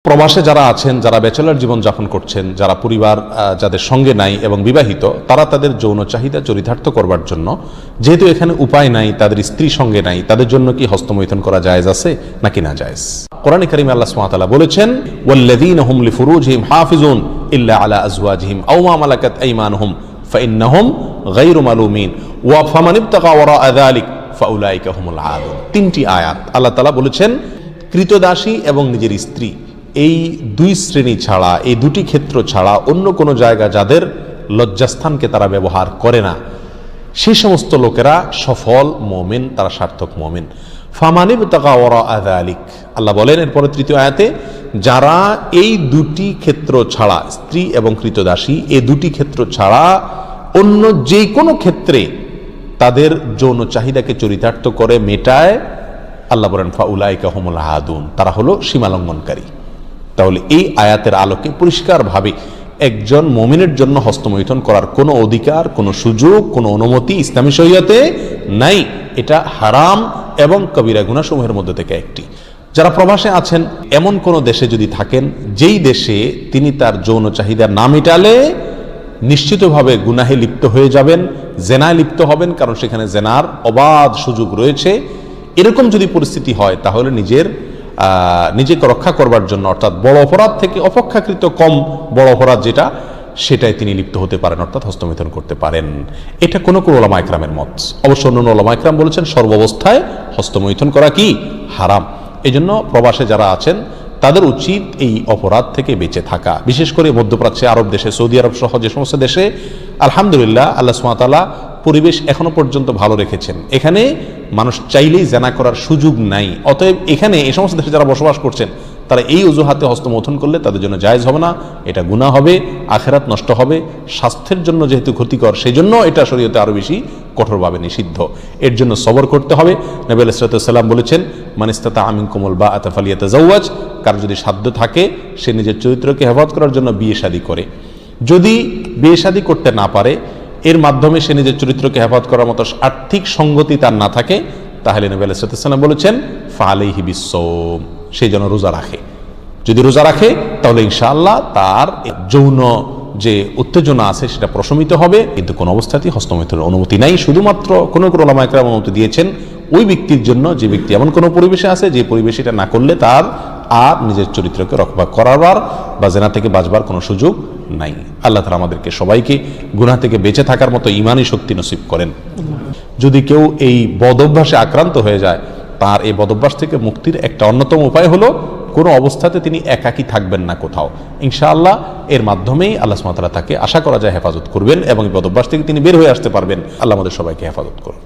প্রবাসে যারা আছেন, যারা ব্যাচেলর জীবন যাপন করছেন, যারা পরিবার যাদের সঙ্গে নাই এবং বিবাহিত, তারা তাদের যৌন চাহিদা চরিতার্থ করবার জন্য, যেহেতু এখানে উপায় নাই, তাদের স্ত্রী সঙ্গে নাই, তাদের জন্য কি হস্তমৈথুন করা জায়েজ আছে নাকি না জায়েজ? কোরআনে কারিমে আল্লাহ সুবহানাহু ওয়া তাআলা বলেছেন, ওয়াল্লাযীনা হুম লিফুরুজিহিম হাফিজুন ইল্লা আলা আজওয়াজিহিম আও মা মালাকাত আইমানুহুম ফাইন্নাহুম গায়রু মালুমিন ওয়া ফামান ইবতাগা ওয়ারাআ যালিক ফাউলাইকা হুমুল আদুন। তিনটি আয়াত আল্লাহ তাআলা বলেছেন, কৃতদাসী এবং নিজের স্ত্রী, এই দুই শ্রেণী ছাড়া, এই দুটি ক্ষেত্র ছাড়া অন্য কোনো জায়গা যাদের লজ্জাস্থানকে তারা ব্যবহার করে না, সেই সমস্ত লোকেরা সফল মুমিন, তারা সার্থক মুমিন। ফামানিবতাগা ওয়ারাআ যালিক, আল্লাহ বলেন এরপরে তৃতীয় আয়াতে, যারা এই দুটি ক্ষেত্র ছাড়া, স্ত্রী এবং কৃতদাসী, এই দুটি ক্ষেত্র ছাড়া অন্য যে কোনো ক্ষেত্রে তাদের যৌন চাহিদাকে চরিতার্থ করে মেটায়, আল্লাহ বলেন ফাউলাইকা হুমুল আদুন, তারা হলো সীমালঙ্ঘনকারী। তাহলে এই আয়াতের আলোকে পরিষ্কারভাবে একজন মুমিনের জন্য হস্তমৈথুন করার কোনো অধিকার, কোনো সুযোগ, কোনো অনুমতি ইসলামী শরীয়তে নাই। এটা হারাম এবং কবিরা গুনাহসমূহের মধ্যে থেকে একটি। যারা প্রবাসে আছেন, এমন কোন দেশে যদি থাকেন যেই দেশে তিনি তার যৌন চাহিদা না মেটালে নিশ্চিতভাবে গুনাহে লিপ্ত হয়ে যাবেন, জেনায় লিপ্ত হবেন, কারণ সেখানে জেনার অবাধ সুযোগ রয়েছে, এরকম যদি পরিস্থিতি হয় তাহলে নিজেকে রক্ষা করবার জন্য, অর্থাৎ বড় অপরাধ থেকে অপেক্ষাকৃত কম বড় অপরাধ যেটা, সেটাই তিনি লিপ্ত হতে পারেন, অর্থাৎ হস্তমৈথুন করতে পারেন। এটা কোন উলামা ইকরামের মত। অবশ্য অন্য উলামা ইকরাম বলেছেন সর্বাবস্থায় হস্তমৈথুন করা কি হারাম। এই জন্য প্রবাসে যারা আছেন তাদের উচিত এই অপরাধ থেকে বেঁচে থাকা। বিশেষ করে মধ্যপ্রাচ্যে, আরব দেশে, সৌদি আরব সহ যে সমস্ত দেশে আলহামদুলিল্লাহ আল্লাহ সুবহানাহু ওয়া তাআলা পরিবেশ এখনো পর্যন্ত ভালো রেখেছেন, এখানে মানুষ চাইলেই জেনা করার সুযোগ নাই। অতএব এখানে এই সমস্ত দেশে যারা বসবাস করছেন তারা এই অজুহাতে হস্তমৈথুন করলে তাদের জন্য জায়েজ হবে না, এটা গুনাহ হবে, আখিরাত নষ্ট হবে, স্বাস্থ্যের জন্য যেহেতু ক্ষতিকর, সেই জন্য এটা শরীয়তে আরো বেশি কঠোরভাবে নিষিদ্ধ। এর জন্য সবর করতে হবে। নবী আলাইহিস সালাম বলেছেন, মান ইসতাতা মিনকুমুল বাআতা ফালিয়াতাজাওয়াজ, কার যদি সাধ্য থাকে সে নিজের চরিত্রকে হেফাজত করার জন্য বিয়ে শাদী করে। যদি বিয়ে শাদী করতে না পারে, এর মাধ্যমে সে নিজের চরিত্রকে হেফাজত করার মতো আর্থিক সঙ্গতি তার না থাকে, তাহলে নবী আলাইহিস সালাম বলেছেন ফালাইহি বিসসাওম, সে যেন রোজা রাখে। যদি রোজা রাখে তাহলে ইনশাআল্লাহ তার যৌন যে উত্তেজনা আছে সেটা প্রশমিত হবে। কিন্তু কোন অবস্থাতেই হস্তমৈথুনের অনুমতি নাই। শুধুমাত্র কোন উলামা ইকরাম অনুমতি দিয়েছেন ওই ব্যক্তির জন্য যে ব্যক্তি এমন কোন পরিবেশে আছে যে পরিবেশে এটা না করলে তার আর নিজের চরিত্রকে রক্ষা করার বা জেনা থেকে বাঁচবার কোনো সুযোগ নাই। আল্লাহ তাআলা আমাদেরকে সবাইকে গুনাহ থেকে বেঁচে থাকার মতো ঈমানি শক্তি নসিব করেন। যদি কেউ এই বদঅভ্যাসে আক্রান্ত হয়ে যায়, তার এই বদঅভ্যাস থেকে মুক্তির একটা অন্যতম উপায় হলো কোনো অবস্থাতে তিনি একাকী থাকবেন না কোথাও। ইনশাআল্লাহ এর মাধ্যমেই আল্লাহ সুবহানাহু ওয়া তাআলা তাকে আশা করা যায় হেফাজত করবেন এবং এই বদঅভ্যাস থেকে তিনি বের হয়ে আসতে পারবেন। আল্লাহ আমাদের সবাইকে হেফাজত করুন।